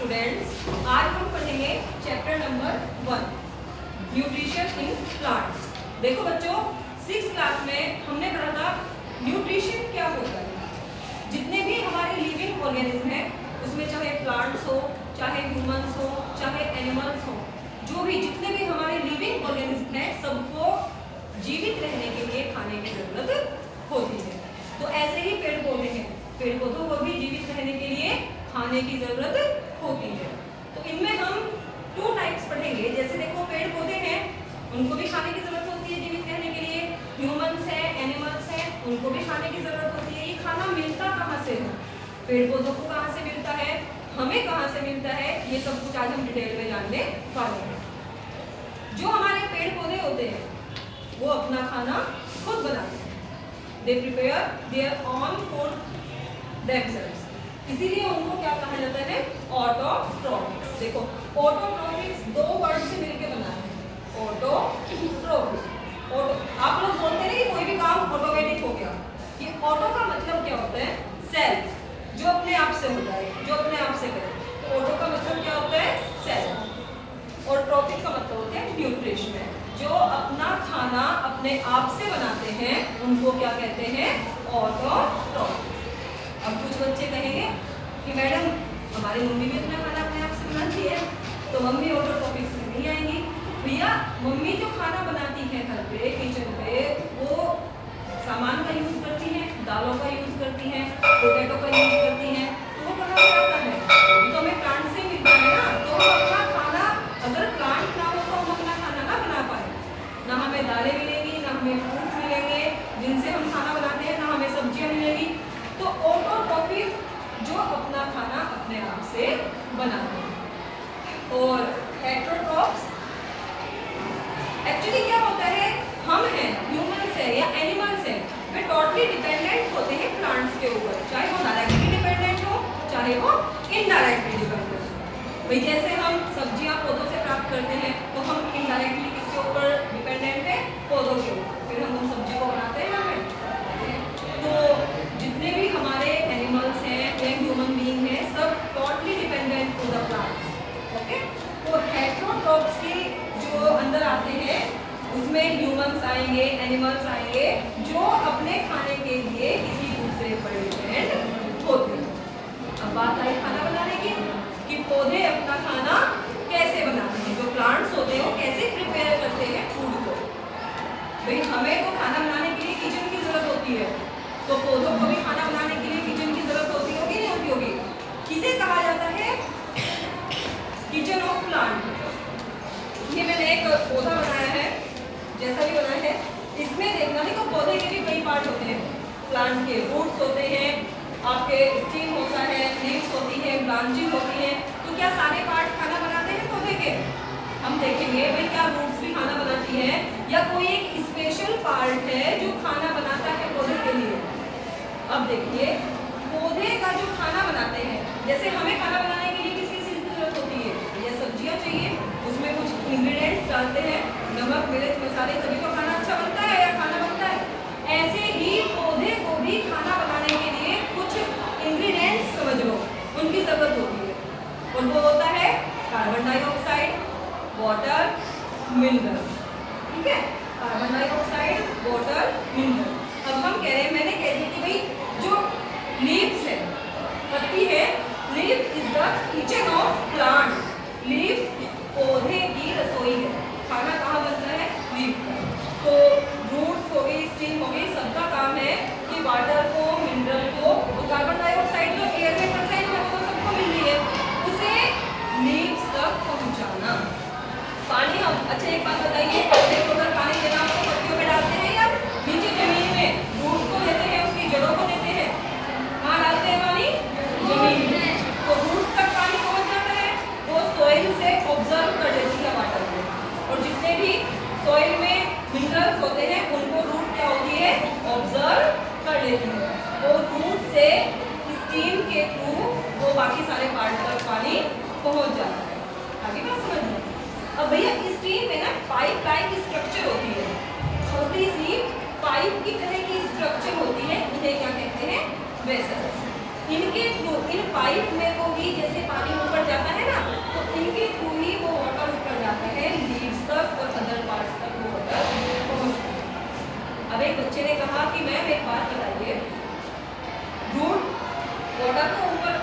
Students, आज हम पढ़ेंगे chapter number 1 nutrition in plants. देखो बच्चों, 6th क्लास में हमने पढ़ा था न्यूट्रिशन क्या होता है। जितने भी हमारे लिविंग ऑर्गेनिज्म हैं उसमें चाहे प्लांट्स हो, चाहे ह्यूमंस हो, चाहे एनिमल्स हो, जो भी जितने भी हमारे लिविंग ऑर्गेनिज्म हैं सबको जीवित रहने के लिए खाने की जरूरत होती है। तो ऐसे ही पेड़ पौधे हैं, पेड़ पौधों को भी जीवित रहने के लिए खाने की जरूरत होती है। तो इनमें हम 2 टाइप्स पढ़ेंगे। जैसे देखो, पेड़ पौधे हैं उनको भी खाने की जरूरत होती है जीवित रहने के लिए, ह्यूमंस हैं, एनिमल्स हैं, उनको भी खाने की जरूरत होती है। ये खाना मिलता कहाँ से है, पेड़ पौधों को कहाँ से मिलता है, हमें कहाँ से मिलता है, ये सब कुछ आज हम डिटेल में जानने वाले हैं। जो हमारे पेड़ पौधे होते हैं वो अपना खाना खुद बनाते हैं। They prepare their own food themselves, इसीलिए उनको क्या कहा जाता है, ऑटोट्रॉफिक्स। देखो, ऑटोट्रॉफिक्स 2 वर्ड से मिलकर बना है, ऑटोट्रॉफिक। ऑटो, आप लोग बोलते हैं कि कोई भी काम ऑटोमेटिक हो गया। ये ऑटो का मतलब क्या होता है, सेल्फ, जो अपने आप से होता है, जो अपने आप से करे। तो ऑटो का मतलब क्या होता है, सेल्फ, और ट्रॉफिक का मतलब होता है न्यूट्रिशन। जो अपना खाना अपने आप से बनाते हैं उनको क्या कहते हैं, ऑटोट्रॉफिक। अब कुछ बच्चे कहेंगे कि मैडम हमारी मम्मी भी अपना खाना अपने आप से बनाती है, तो मम्मी ऑटोट्रॉफिक्स में नहीं आएंगी। भैया, मम्मी जो खाना बनाती है घर पे, किचन पे, वो सामान का यूज करती हैं, दालों का यूज करती हैं, पोटैटो का यूज करती हैं, तो वो कहाँ से आता है, तो हमें प्लांट से मिलता है ना। तो अपना खाना, अगर प्लांट ना हो तो हम अपना खाना ना बना पाए, ना हमें दालें मिलेंगी, ना हमें फ्रूट्स मिलेंगे जिनसे हम खाना बनाते हैं, ना हमें सब्जियां मिलेंगी। तो ऑटोट्रॉफिक जो अपना खाना अपने आप से बनाते हैं। और हेटेरोट्रॉफ्स एक्चुअली क्या होता है, हम हैं, ह्यूमंस हैं या एनिमल्स हैं, वे टोटली डिपेंडेंट होते हैं प्लांट्स के ऊपर, चाहे वो डायरेक्टली डिपेंडेंट हो चाहे वो इनडायरेक्टली डिपेंडेंट हो। भाई जैसे हम सब्जियां पौधों से प्राप्त करते हैं तो हम इनडायरेक्टली किसके ऊपर डिपेंडेंट है, पौधों के ऊपर, फिर हम उन सब्जी को बनाते हैं हमें। तो जितने भी हमारे एनिमल्स हैं या ह्यूमन बीइंग हैं, सब totally dependent to the plants. Okay, तो हेटेरोट्रॉफ्स की जो अंदर आते हैं उसमें ह्यूमंस आएंगे, एनिमल्स आएंगे, जो अपने खाने के लिए किसी दूसरे पर डिपेंड होते हैं। अब बात आई खाना बनाने की, कि पौधे अपना खाना कैसे बनाते हैं, जो प्लांट्स होते हैं वो कैसे प्रिपेयर करते हैं फूड को। भाई हमें तो खाना बनाने के लिए किचन की जरूरत होती है, तो पौधों को भी खाना बनाने के लिए किचन की जरूरत होती होगी, नहीं होती होगी। किसे कहा जाता है, किचन ऑफ प्लांट। ये मैंने एक पौधा बनाया है, जैसा भी बनाया है, इसमें देखना, देखो पौधे के भी कई पार्ट होते हैं। प्लांट के रूट्स होते हैं, आपके स्टीम होता है, लीव्स होती है, ब्रांचेस होती है। तो क्या सारे पार्ट खाना बनाते हैं पौधे के? हम देखेंगे भाई क्या रूट्स भी खाना बनाती है, या कोई एक स्पेशल पार्ट है जो खाना बनाता है पौधे के लिए। अब देखिए, पौधे का जो खाना बनाते हैं, जैसे हमें खाना बनाने के लिए किस चीज़ की जरूरत होती है, ये सब्जियां चाहिए, उसमें कुछ इंग्रेडिएंट्स डालते हैं, नमक, मिर्च, मसाले, तभी तो खाना अच्छा बनता है या खाना बनता है। ऐसे ही पौधे को भी खाना बनाने के लिए कुछ इंग्रेडिएंट्स, समझ लो, उनकी जरूरत होती है, और वो होता है कार्बन डाइऑक्साइड, वाटर, मिनरल। ठीक है, कार्बन डाइऑक्साइड, वाटर, मिनरल। अब हम कह रहे हैं, मैंने कह दी कि भाई जो लीव्स है, पत्ती है, leaf is the kitchen of plant. Leaf पौधे की रसोई है, खाना कहाँ बनता है, लीफ पर। तो रूट्स हो गई, स्टीम हो गई, सबका काम है कि वाटर को, मिनरल को, और कार्बन डाइऑक्साइड जो एयर में प्रेजेंट है वो सबको मिल रही है, उसे लीव्स तक पहुँचाना। पानी हम, अच्छा एक बात बताइए, पौधे को अगर पानी देना हो तो पत्तियों में डालते हैं या नीचे जमीन में, रूट्स को देते हैं, उसकी जड़ों को देते हैं, कहाँ डालते हैं पानी, जमीन में। तो रूट्स तक पानी पहुँच जाता है, वो सॉइल से ऑब्जर्व कर लेती है वाटर को, और जितने भी सॉइल में मिनरल्स होते हैं उनको रूट क्या होती है, ऑब्जर्व कर लेती है, और रूट से स्टीम के थ्रू वो बाकी सारे पार्ट तक पानी पहुँच जाता है। आगे बात समझिए। अब भैया स्टीम में ना पाइप लाइक स्ट्रक्चर होती है, छोटी सी पाइप की तरह की स्ट्रक्चर होती है, इन्हें क्या कहते हैं, वेसल्स। इनके थ्रू, इन पाइप में को भी जैसे पानी ऊपर जाता है एक बच्चे ने कहा कि मैम एक बात बताइए, रूट वाटर को ऊपर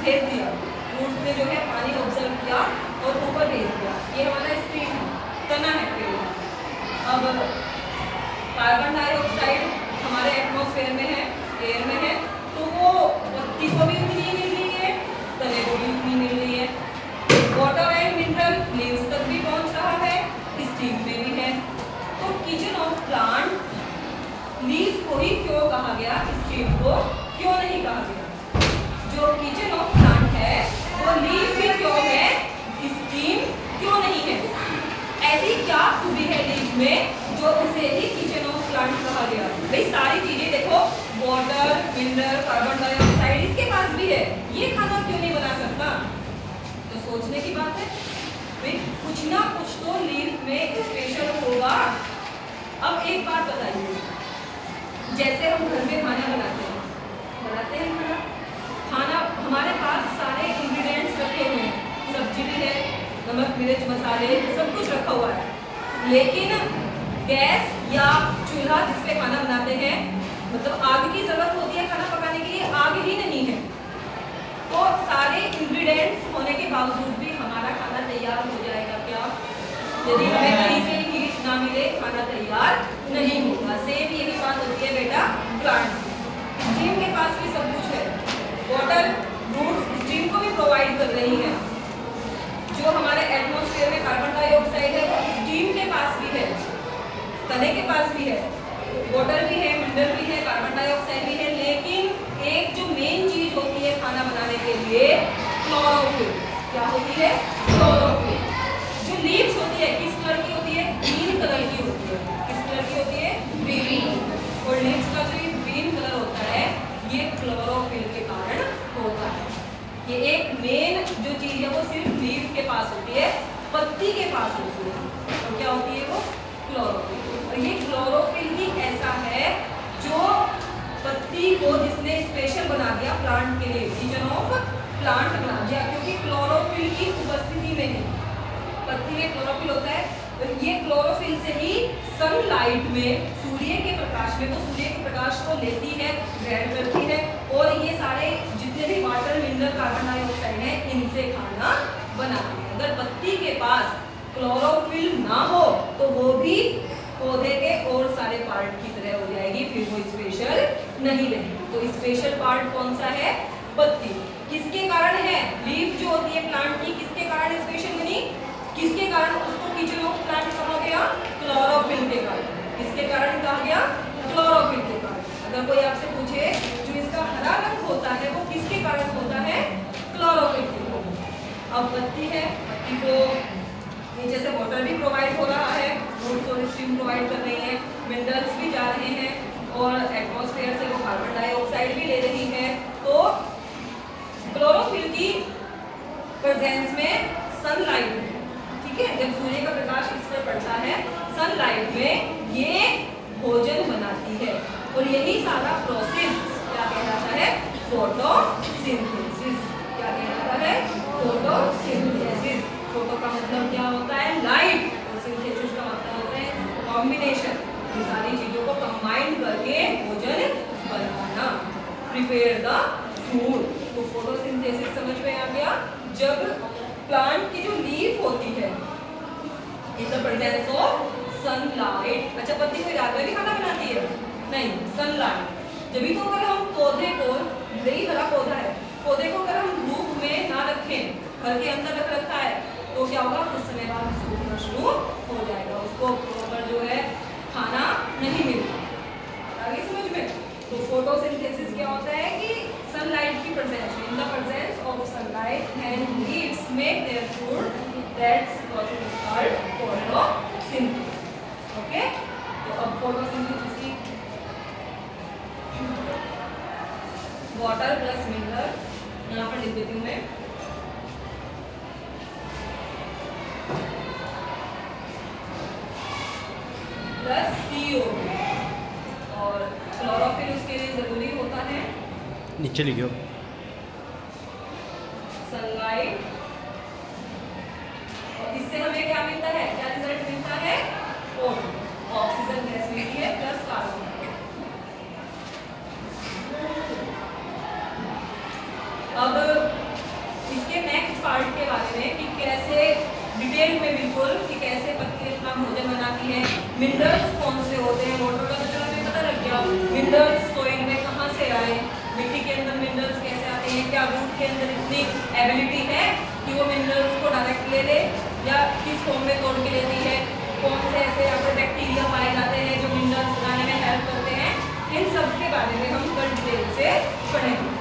भेज दिया, रूट ने जो है पानी ऑब्जर्व किया और ऊपर भेज दिया, ये हमारा स्ट्रीम है, तना है पेड़। अब कार्बन डाइऑक्साइड हमारे एटमॉस्फेयर में है, एयर में है, तो वो पत्ती को भी उतनी ही मिल रही है, तने को भी उतनी मिल रही है। वाटर एंड मिनरल लीव्स तक भी पहुंच रहा है, स्टीम में भी है। तो किचन ऑफ प्लांट लीव्स को ही क्यों कहा गया, स्टीम को क्यों नहीं कहा गया? जो किचन ऑफ प्लांट है वो लीव भी क्यों है, स्टीम क्यों नहीं है? ऐसी क्या खूबी है लीव में जो उसे ही किचन ऑफ प्लांट कहा गया? भाई सारी चीजें देखो, वाटर, मिनरल, कार्बन डाइऑक्साइड इसके पास भी है, ये खाना क्यों नहीं बना सकता? तो सोचने की बात है भाई, कुछ ना कुछ तो लीफ में स्पेशल होगा। अब एक बात बताइए, जैसे हम घर में खाना बनाते हैं खाना हमारे पास सारे इंग्रेडिएंट्स रखे हुए हैं, सब्जी भी है, नमक मिर्च मसाले सब कुछ रखा हुआ है, लेकिन गैस या चूल्हा जिस पे खाना बनाते हैं, मतलब आग की जरूरत होती है खाना पकाने के लिए, आग ही नहीं है। तो सारे इंग्रेडिएंट्स होने के बावजूद भी हमारा खाना तैयार हो जाएगा क्या? यदि हमें कहीं से हीट ना मिले, खाना तैयार नहीं होगा। सेम यही बात होती है बेटा प्लांट की। स्टीम के पास भी सब कुछ है, वाटर रूट्स स्टीम को भी प्रोवाइड कर रही है। जो हमारे एटमॉस्फेयर में कार्बन डाइऑक्साइड है वो स्टीम के पास भी है, तने के पास भी है, वाटर भी है, मिनरल भी है, कार्बन डाइऑक्साइड भी है, लेकिन एक जो मेन चीज होती है खाना बनाने के लिए, क्लोरोफिल। क्या होती है? क्लोरोफिल। जो लीव्स होती है किस कलर की होती है? ग्रीन कलर की होती है। किस कलर की होती है? ग्रीन। और लीव्स का जो ग्रीन कलर होता है ये क्लोरोफिल के कारण होता है। ये एक मेन जो चीज है वो सिर्फ लीव के पास होती है, पत्ती के पास होती है। तो क्या होती है वो? क्लोरोफिल। और ये क्लोरोफिल ही ऐसा है जो पत्ती को जिसने स्पेशल बना दिया प्लांट के लिए, किचन ऑफ प्लांट बना दिया, क्योंकि क्लोरोफिल की उपस्थिति में ही पत्ती में क्लोरोफिल होता है। तो ये क्लोरोफिल से ही सनलाइट में, सूर्य के प्रकाश में, वो सूर्य के प्रकाश को लेती है, ग्रहण करती है, और ये सारे जितने भी वाटर, मिनरल, कार्बन डाइऑक्साइड है, इनसे खाना बनाती है। अगर पत्ती के पास क्लोरोफिल ना हो तो वो भी पौधे के और सारे पार्ट की तरह हो जाएगी, फिर वो स्पेशल नहीं रहेगी। तो स्पेशल पार्ट कौन सा है? पत्ती। किसके कारण है? लीफ जो होती है प्लांट की, किसके कारण स्पेशल बनी? किसके कारण उसको किचन ऑफ प्लांट कहा गया? क्लोरोफिल के कारण। किसके कारण कहा गया? क्लोरोफिल के कारण। अगर कोई आपसे पूछे जो इसका हरा रंग होता है वो किसके कारण होता है? क्लोरोफिल के कारण। अब पत्ती है, पत्ती को नीचे से वाटर भी प्रोवाइड हो रहा है, रूट्स और स्टीम प्रोवाइड कर रही है, मिनरल्स भी जा रहे हैं, और एटमॉस्फेयर से वो कार्बन डाइऑक्साइड भी ले रही है। तो क्लोरोफिल की प्रेजेंस में सनलाइट, ठीक है, जब सूर्य का प्रकाश इस पर पड़ता है, सनलाइट में ये भोजन बनाती है, और यही सारा प्रोसेस क्या कहलाता है? फोटोसिंथेसिस। क्या कहलाता है? फोटोसिंथेसिस। फोटो का मतलब क्या होता है? लाइट, और सिंथेसिस का मतलब होता है कॉम्बिनेशन, ये सारी चीजों को कंबाइन करके भोजन बनाना, प्रिपेयर द फूड। तो फोटोसिंथेसिस समझ में आ गया? जब प्लांट की जो लीफ होती है in the presence of sunlight. अच्छा, पत्ती कोई रात में भी खाना बनाती है? नहीं, सनलाइट। जब तो अगर हम पौधे को, यही हरा पौधा है, पौधे को अगर हम धूप में ना रखें, घर के अंदर रख रखा है, तो क्या होगा? कुछ समय बाद सूखना शुरू हो जाएगा, उसको प्रॉपर जो है खाना नहीं मिलेगा। आगे समझ में? तो फोटोसिंथेसिस क्या होता है कि सनलाइट की presence, in the presence of sunlight and leaves make their food, that's process is called photosynthesis. Okay, तो अब फोटोसिंथेसिस की वाटर प्लस मिनरल यहाँ पर लिख देती हूँ मैं, प्लस CO, और क्लोरोफिल उसके लिए जरूरी होता है, नीचे लिखियो, सनलाइट, और इससे हमें क्या मिलता है? क्या रिजल्ट मिलता है? ऑक्सीजन गैस मिलती है प्लस कार्बन। डिटेल में बिल्कुल कि कैसे पत्ती अपना भोजन बनाती है, मिनरल्स कौन से होते हैं, वाटर का तो चलो हमें पता लग गया, मिनरल्स सॉइल में कहाँ से आए, मिट्टी के अंदर मिनरल्स कैसे आते हैं, क्या रूट के अंदर इतनी एबिलिटी है कि वो मिनरल्स को डायरेक्ट ले ले या किस फॉर्म में तोड़ के लेती है, कौन से ऐसे यहाँ पर बैक्टीरिया पाए जाते हैं जो मिनरल्स बनाने में हेल्प करते हैं, इन सब के बारे में हम कल डिटेल से पढ़ेंगे।